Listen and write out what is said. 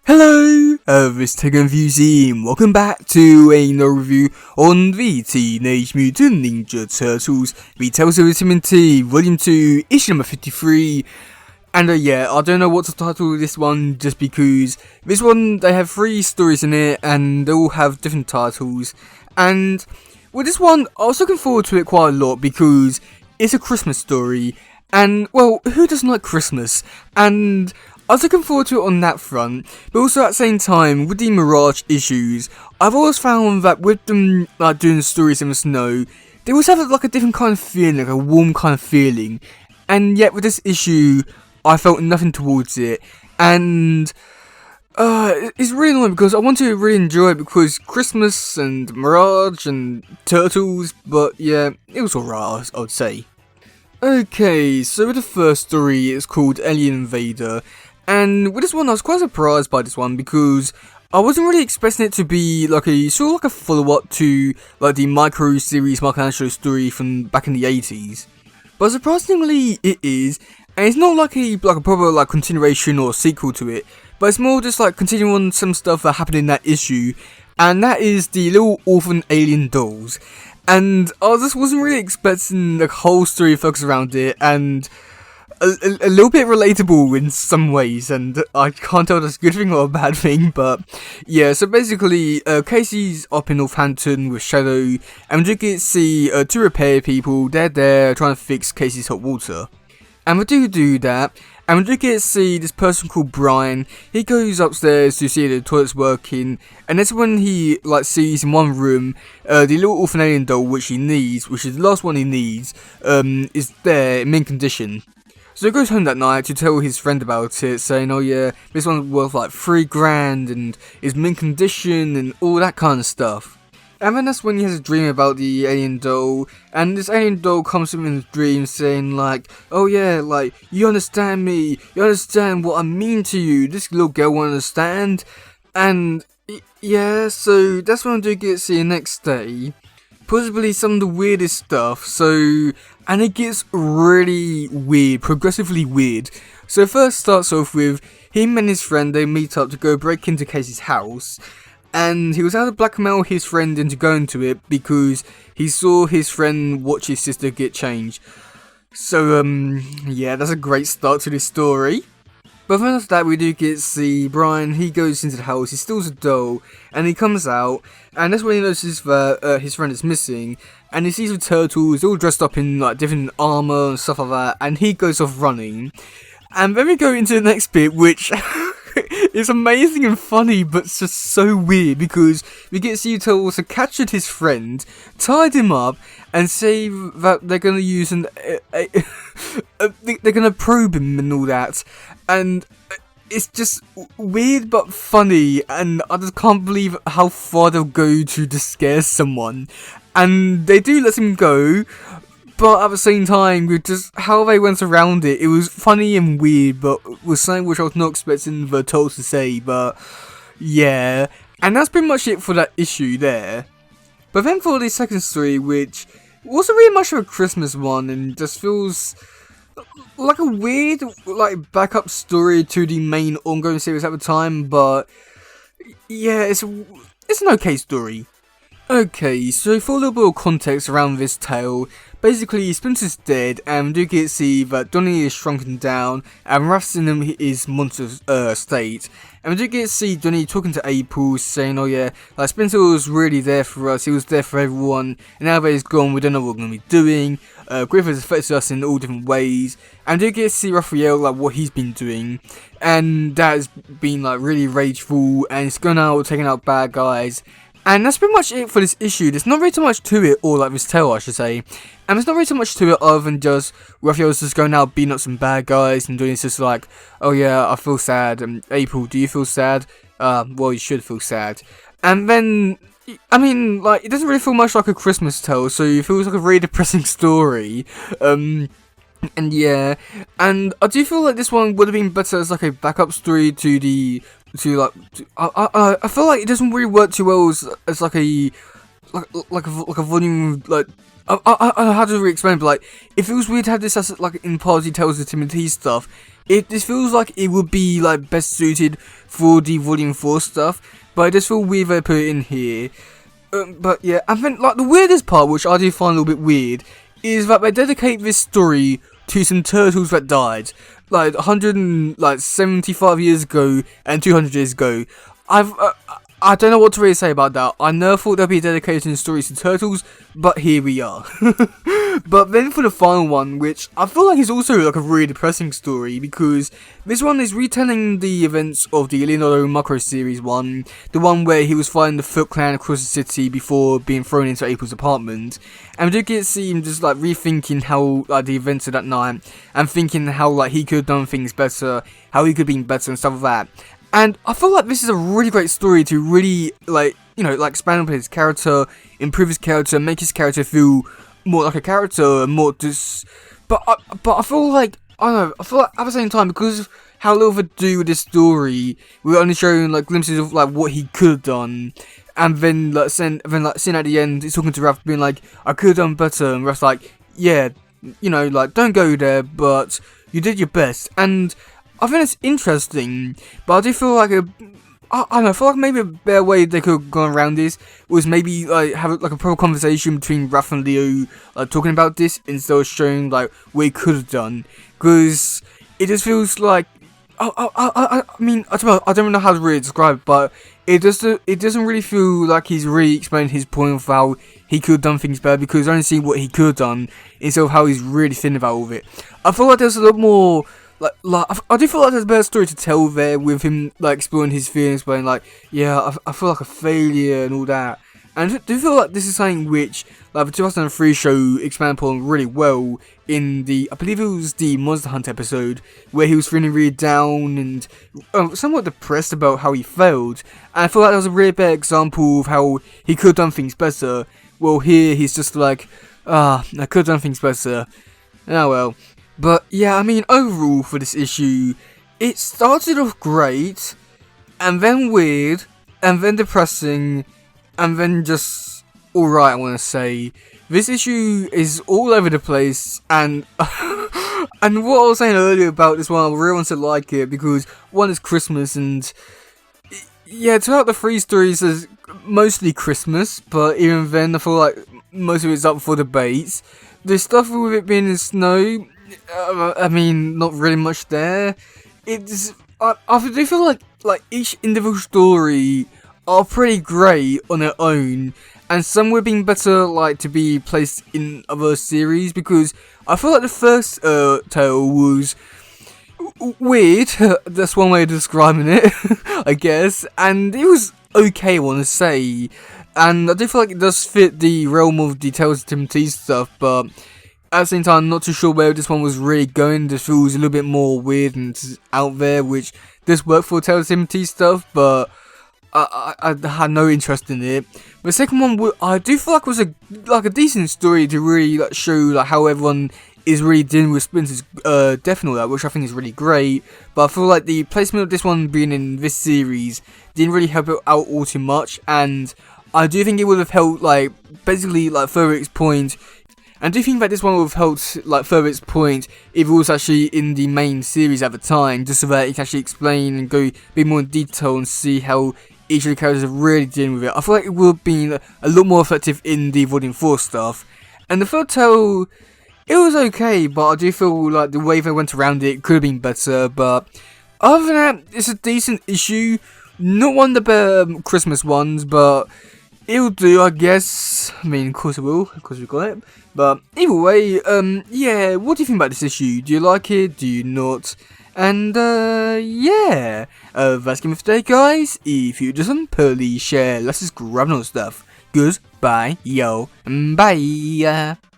Hello, this teddygaming, welcome back to another review on the Teenage Mutant Ninja Turtles, the Tales of the TMNT, Volume 2, issue number 53, and yeah, I don't know what to title this one, just because this one, they have 3 stories in it, and they all have different titles, and with this one, I was looking forward to it quite a lot, because it's a Christmas story, and, well, who doesn't like Christmas, and I was looking forward to it on that front, but also at the same time, with the Mirage issues, I've always found that with them doing stories in the snow, they always have like a different kind of feeling, like a warm kind of feeling, and yet with this issue, I felt nothing towards it, and it's really annoying because I want to really enjoy it because Christmas and Mirage and Turtles, but yeah, it was alright, I would say. Okay, so with the first story, it's called Alien Invader. And with this one, I was quite surprised by this one because I wasn't really expecting it to be like a sort of like a follow-up to like the Micro series Michelangelo story from back in the 80s. But surprisingly, it is, and it's not like a proper like continuation or sequel to it, but it's more just like continuing on some stuff that happened in that issue, and that is the little orphan alien dolls. And I just wasn't really expecting the whole story focus around it, and a little bit relatable in some ways, and I can't tell if that's a good thing or a bad thing, but yeah, so basically, Casey's up in Northampton with Shadow, and we get to see 2 repair people. They're there trying to fix Casey's hot water, and we do that, and we get to see this person called Brian. He goes upstairs to see the toilet's working, and that's when he sees in one room the little orphan alien doll which he needs, which is the last one he needs, is there in mint condition. So he goes home that night to tell his friend about it, saying, oh yeah, this one's worth like $3,000 and is mint condition and all that kind of stuff. And then that's when he has a dream about the alien doll, and this alien doll comes to him in his dream saying like, oh yeah, like, you understand me, you understand what I mean to you, this little girl won't understand. And yeah, so that's when I do get to see next day. Possibly some of the weirdest stuff, and it gets really weird, progressively weird. So it first starts off with him and his friend, they meet up to go break into Casey's house, and he was able to blackmail his friend into going to it because he saw his friend watch his sister get changed. So yeah, that's a great start to this story. But then after that, we do get to see Brian. He goes into the house, he steals a doll, and he comes out, and that's when he notices that his friend is missing, and he sees the turtles all dressed up in like different armor and stuff like that, and he goes off running. And then we go into the next bit, which is amazing and funny, but it's just so weird because we get to see the turtles have captured his friend, tied him up, and say that they're gonna use they're gonna probe him and all that. And it's just weird but funny, and I just can't believe how far they'll go to just scare someone. And they do let him go, but at the same time, with just how they went around it, it was funny and weird, but was something which I was not expecting the Turtles to say, but yeah. And that's pretty much it for that issue there. But then for the second story, which wasn't really much of a Christmas one, and just feels like a weird backup story to the main ongoing series at the time, but yeah, it's an okay story. Okay, so for a little bit of context around this tale, basically Splinter's dead, and we do get to see that Donnie is shrunken down, and Raph's in his monster state, and we do get to see Donnie talking to April, saying, oh yeah, like Splinter was really there for us, he was there for everyone, and now that he's gone, we don't know what we're going to be doing. Griff has affected us in all different ways, and we do get to see Raphael, like what he's been doing, and that has been like really rageful, and it's going out taking out bad guys. And that's pretty much it for this issue. There's not really too much to it, or like this tale I should say. And there's not really too much to it other than just Raphael's just going out beating up some bad guys and doing this just like, oh yeah, I feel sad. April, do you feel sad? Well, you should feel sad. And then, I mean, like, it doesn't really feel much like a Christmas tale, so it feels like a really depressing story. And yeah, and I do feel like this one would have been better as like a backup story to the I feel like it doesn't really work too well as like a like a volume like. I don't know how to really explain, but like, it feels weird to have this as like in Party Tales of Timothy stuff. This feels like it would be like best suited for the Volume 4 stuff, but I just feel weird they put it in here. But yeah, and then like the weirdest part, which I do find a little bit weird, is that they dedicate this story to some turtles that died, like 175 years ago and 200 years ago. I don't know what to really say about that. I never thought there'd be a dedication stories to turtles, but here we are. But then for the final one, which I feel like is also like a really depressing story, because this one is retelling the events of the Leonardo Macro series one, the one where he was fighting the Foot Clan across the city before being thrown into April's apartment, and we do get to see him just like rethinking how like the events of that night, and thinking how like he could have done things better, how he could have been better and stuff like that. And I feel like this is a really great story to really, like, you know, like expand on his character, improve his character, make his character feel more like a character, more just. But I feel like, I don't know, I feel like at the same time, because of how little they do with this story, we're only showing like glimpses of like what he could have done. And then like seeing at the end, he's talking to Raph, being like, I could have done better. And Raph's like, yeah, you know, like, don't go there, but you did your best. And I think it's interesting, but I do feel like I don't know, I feel like maybe a better way they could have gone around this was maybe like have like a proper conversation between Raph and Leo, like talking about this instead of showing like what he could have done, because it just feels like I mean I don't know how to really describe it, but it doesn't really feel like he's really explained his point of how he could have done things better, because I only see what he could have done instead of how he's really thinking about all of it. I feel like there's a lot more. Like I do feel like there's a better story to tell there with him like exploring his feelings, being like, yeah, I feel like a failure and all that. And I do feel like this is something which like the 2003 show expanded upon really well in the, I believe it was the Monster Hunt episode, where he was feeling really down and somewhat depressed about how he failed. And I feel like that was a really bad example of how he could have done things better. Well, here he's just like, I could have done things better. Oh well. But yeah, I mean, overall for this issue, it started off great, and then weird, and then depressing, and then just alright, I want to say. This issue is all over the place, and and what I was saying earlier about this one, I really want to like it, because one is Christmas, and yeah, throughout the three stories is mostly Christmas, but even then I feel like most of it's up for debate. The stuff with it being in snow, I mean, not really much there. I do feel like each individual story are pretty great on their own, and some would have been better like to be placed in other series, because I feel like the first tale was weird. That's one way of describing it, I guess, and it was okay, I want to say, and I do feel like it does fit the realm of the Tales of Timothy stuff, but at the same time, I'm not too sure where this one was really going. This feels a little bit more weird and out there, which does work for Tales of Timothy stuff, but I had no interest in it. But the second one, I do feel like was a decent story to really like show like how everyone is really dealing with Splinter's death and all that, which I think is really great. But I feel like the placement of this one being in this series didn't really help it out all too much, and I do think it would have helped like basically like further its point. And do you think that this one would have helped like further its point if it was actually in the main series at the time, just so that it can actually explain and go a bit more in detail and see how each of the characters are really dealing with it? I feel like it would have been a lot more effective in the Volume 4 stuff. And the third tale, it was okay, but I do feel like the way they went around it could have been better. But other than that, it's a decent issue. Not one of the better Christmas ones, but it'll do, I guess. I mean, of course it will, because we got it. But either way, yeah, what do you think about this issue? Do you like it? Do you not? And, yeah. That's game for today, guys. If you doesn't, please share. Let's just grab no stuff. Goodbye, yo, and bye.